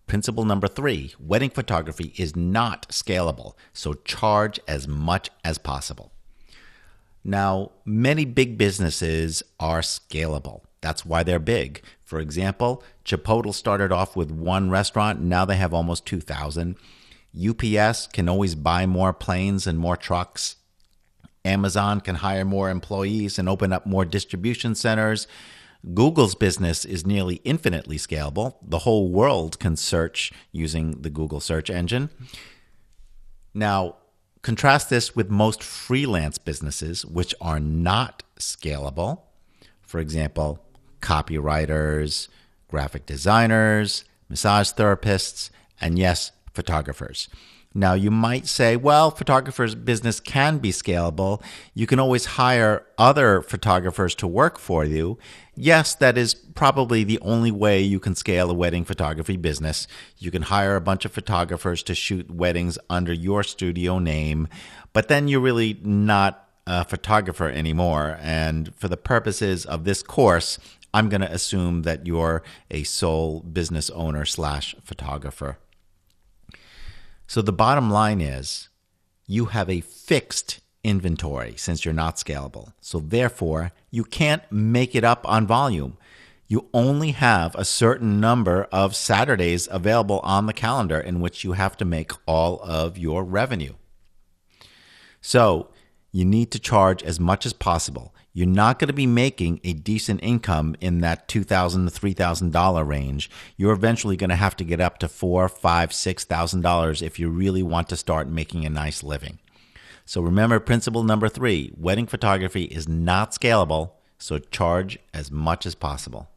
Principle number 3, wedding photography is not scalable, so charge as much as possible. Now, many big businesses are scalable. That's why they're big. For example, Chipotle started off with one restaurant. Now they have almost 2,000. UPS can always buy more planes and more trucks. Amazon can hire more employees and open up more distribution centers. Google's business is nearly infinitely scalable. The whole world can search using the Google search engine. Now, contrast this with most freelance businesses, which are not scalable. For example, copywriters, graphic designers, massage therapists, and yes, photographers. Now, you might say, well, photographers' business can be scalable. You can always hire other photographers to work for you. Yes, that is probably the only way you can scale a wedding photography business. You can hire a bunch of photographers to shoot weddings under your studio name, but then you're really not a photographer anymore. And for the purposes of this course, I'm going to assume that you're a sole business owner / photographer. So the bottom line is you have a fixed inventory since you're not scalable. So therefore, you can't make it up on volume. You only have a certain number of Saturdays available on the calendar in which you have to make all of your revenue. So you need to charge as much as possible. You're not going to be making a decent income in that $2,000 to $3,000 range. You're eventually going to have to get up to $4,000, $5,000, $6,000 if you really want to start making a nice living. So remember principle number 3, wedding photography is not scalable, so charge as much as possible.